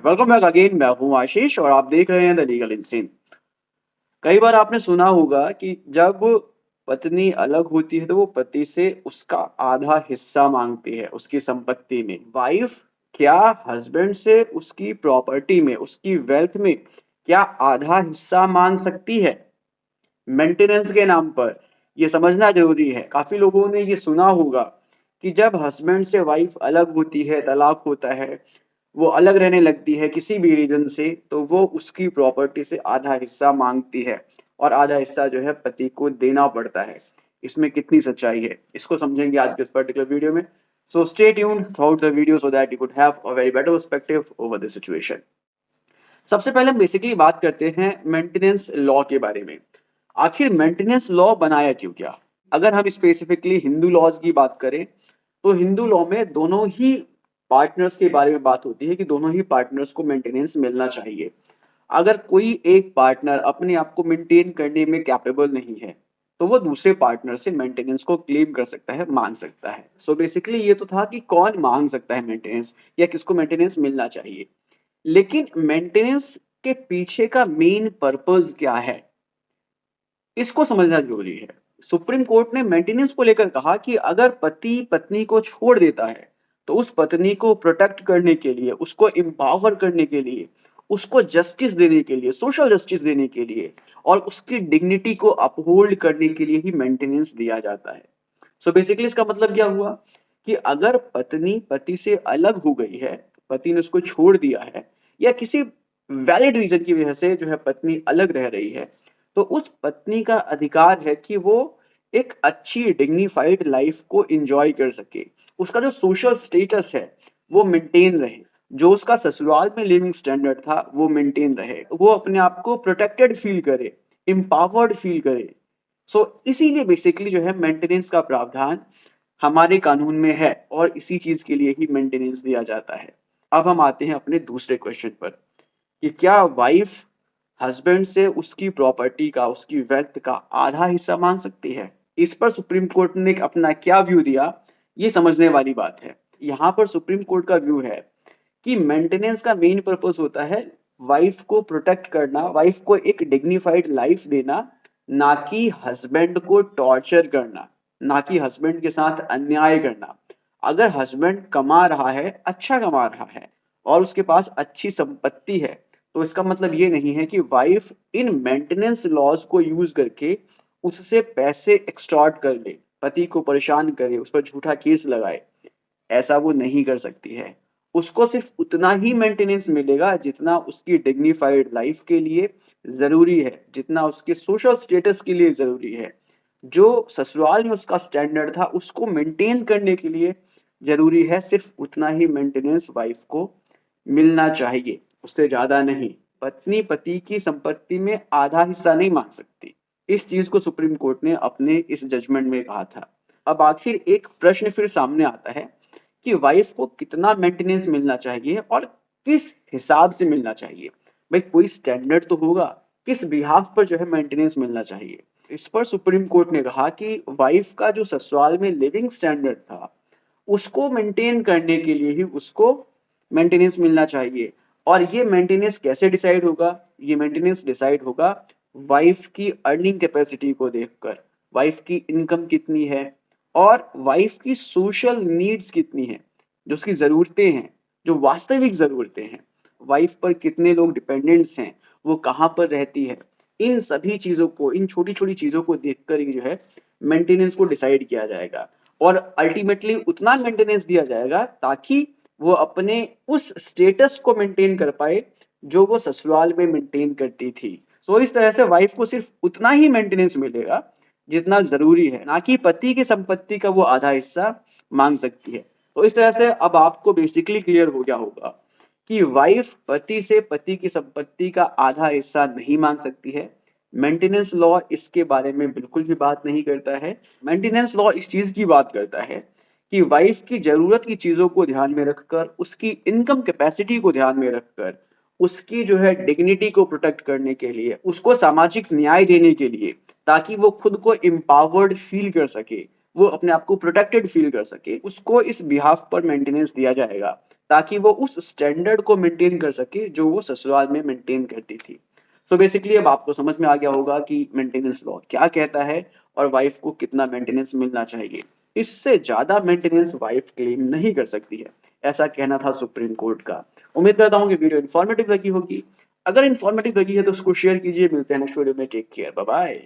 Welcome back again. मैं हूँ आशीष और आप देख रहे हैं द लीगल इंस्टीन। कई बार आपने सुना होगा कि जब पत्नी अलग होती है तो वो पति से उसका आधा हिस्सा मांगती है उसकी संपत्ति में। वाइफ क्या हस्बैंड से उसकी प्रॉपर्टी में, उसकी वेल्थ में क्या आधा हिस्सा मांग सकती है मेंटेनेंस के नाम पर? ये समझना जरूरी है। काफी लोगों ने ये सुना होगा कि जब हस्बैंड से वाइफ अलग होती है, तलाक होता है, वो अलग रहने लगती है किसी भी रीजन से, तो वो उसकी प्रॉपर्टी से आधा हिस्सा मांगती है और आधा हिस्सा जो है पति को देना पड़ता है। इसमें कितनी सच्चाई है, इसको समझेंगे आज के इस पर्टिकुलर वीडियो में। So stay tuned through the video so that you could have a very better perspective over the situation. सबसे पहले हम बेसिकली बात करते हैं मेंटेनेंस लॉ के बारे में। आखिर मेंटेनेंस लॉ बनाया क्यों गया? अगर हम स्पेसिफिकली हिंदू लॉज की बात करें तो हिंदू लॉ में दोनों ही पार्टनर्स के बारे में बात होती है कि दोनों ही पार्टनर्स को मेंटेनेंस मिलना चाहिए। अगर कोई एक पार्टनर अपने आप को मेंटेन करने में कैपेबल नहीं है तो वो दूसरे पार्टनर से मेंटेनेंस को क्लेम कर सकता है, मांग सकता है। सो बेसिकली ये तो था कि कौन मांग सकता है मेंटेनेंस या किसको मेंटेनेंस मिलना चाहिए। लेकिन मेंटेनेंस के पीछे का मेन पर्पस क्या है, इसको समझना जरूरी है। सुप्रीम कोर्ट ने मेंटेनेंस को लेकर कहा कि अगर पति पत्नी को छोड़ देता है तो उस पत्नी को प्रोटेक्ट करने के लिए, उसको एम्पावर करने के लिए, उसको जस्टिस देने के लिए, सोशल जस्टिस देने के लिए और उसकी डिग्निटी को अपहोल्ड करने के लिए ही मेंटेनेंस दिया जाता है। सो बेसिकली इसका मतलब क्या हुआ कि अगर पत्नी पति से अलग हो गई है, पति ने उसको छोड़ दिया है या किसी वैलिड रीजन की वजह से जो है पत्नी अलग रह रही है, तो उस पत्नी का अधिकार है कि वो एक अच्छी डिग्निफाइड लाइफ को एंजॉय कर सके। उसका जो सोशल स्टेटस है वो मेंटेन रहे, जो उसका ससुराल में लिविंग स्टैंडर्ड था वो मेंटेन रहे, वो अपने आप को प्रोटेक्टेड फील करे, एम्पावर्ड फील करे। सो इसीलिए बेसिकली जो है मेंटेनेंस का प्रावधान हमारे कानून में है और इसी चीज के लिए ही मेंटेनेंस दिया जाता है। अब हम आते हैं अपने दूसरे क्वेश्चन पर कि क्या वाइफ हस्बैंड से उसकी प्रॉपर्टी का, उसकी वेल्थ का आधा हिस्सा मांग सकती है? इस पर सुप्रीम कोर्ट ने अपना क्या व्यू दिया, ये समझने वाली बात है। यहाँ पर सुप्रीम कोर्ट का व्यू है कि मेंटेनेंस का मेन पर्पस होता है वाइफ को प्रोटेक्ट करना, वाइफ को एक डिग्निफाइड लाइफ देना, ना कि हस्बैंड को टॉर्चर करना, ना कि हस्बैंड के साथ अन्याय करना। अगर हस्बैंड कमा रहा है, अच्छा कमा रहा है और उसके पास अच्छी संपत्ति है, तो इसका मतलब ये नहीं है कि वाइफ इन मेंटेनेंस लॉज को यूज करके उससे पैसे एक्सटॉर्ट कर ले, पति को परेशान करे, उस पर झूठा केस लगाए। ऐसा वो नहीं कर सकती है। उसको सिर्फ उतना ही मेंटेनेंस मिलेगा जितना उसकी डिग्निफाइड लाइफ के लिए जरूरी है, जितना उसके सोशल स्टेटस के लिए जरूरी है। जो ससुराल में उसका स्टैंडर्ड था उसको मेंटेन करने के लिए जरूरी है, सिर्फ उतना ही मेंटेनेंस वाइफ को मिलना चाहिए, उससे ज्यादा नहीं। पत्नी पति की संपत्ति में आधा हिस्सा नहीं मांग सकती। इस चीज को सुप्रीम कोर्ट ने अपने इस जजमेंट में कहा था। अब आखिर एक प्रश्न फिर सामने आता है कि वाइफ को कितना मेंटेनेंस मिलना चाहिए और किस हिसाब से मिलना चाहिए। भाई कोई स्टैंडर्ड तो होगा, किस बिहाफ पर जो है मेंटेनेंस मिलना चाहिए। इस पर सुप्रीम कोर्ट ने कहा कि वाइफ का जो ससुराल में लिविंग स्टैंडर्ड था उसको मेंटेन करने के लिए ही उसको मेंटेनेंस मिलना चाहिए। और ये मेंटेनेंस कैसे डिसाइड होगा? ये मेंटेनेंस डिसाइड होगा वाइफ की अर्निंग कैपेसिटी को देखकर, वाइफ की इनकम कितनी है और वाइफ की सोशल नीड्स कितनी है, जो उसकी ज़रूरतें हैं, जो वास्तविक ज़रूरतें हैं। वाइफ पर कितने लोग डिपेंडेंट्स हैं, वो कहाँ पर रहती है, इन सभी चीज़ों को, इन छोटी-छोटी चीज़ों को देखकर ही जो है मेंटेनेंस को डिसाइड किया जाएगा और अल्टीमेटली उतना मेंटेनेंस दिया जाएगा ताकि वो अपने उस स्टेटस को मेंटेन कर पाए जो वो ससुराल में मेंटेन करती थी। सो इस तरह से वाइफ को सिर्फ उतना ही मेंटेनेंस मिलेगा जितना जरूरी है, ना कि पति की संपत्ति का वो आधा हिस्सा मांग सकती है। तो इस तरह से अब आपको बेसिकली क्लियर हो गया होगा कि वाइफ पति से पति की संपत्ति का आधा हिस्सा नहीं मांग सकती है। मेंटेनेंस लॉ इसके बारे में बिल्कुल भी बात नहीं करता है। मेंटेनेंस लॉ इस चीज की बात करता है कि वाइफ की जरूरत की चीजों को ध्यान में रखकर, उसकी इनकम कैपेसिटी को ध्यान में रखकर, उसकी जो है डिग्निटी को प्रोटेक्ट करने के लिए, उसको सामाजिक न्याय देने के लिए, ताकि वो खुद को एम्पावर्ड फील कर सके, वो अपने आप को प्रोटेक्टेड फील कर सके, उसको इस बिहाफ पर मेंटेनेंस दिया जाएगा। ताकि वो उस स्टैंडर्ड को मेंटेन कर सके जो वो ससुराल में मेंटेन करती थी। सो बेसिकली अब आपको समझ में आ गया होगा कि मेंटेनेंस लॉ क्या कहता है और वाइफ को कितना मेंटेनेंस मिलना चाहिए। इससे ज़्यादा मेंटेनेंस वाइफ क्लेम नहीं कर सकती है, ऐसा कहना था सुप्रीम कोर्ट का। उम्मीद करता हूँ कि वीडियो इन्फॉर्मेटिव लगी होगी। अगर इन्फॉर्मेटिव लगी है तो उसको शेयर कीजिए। मिलते हैं नेक्स्ट वीडियो में। Take care, bye bye.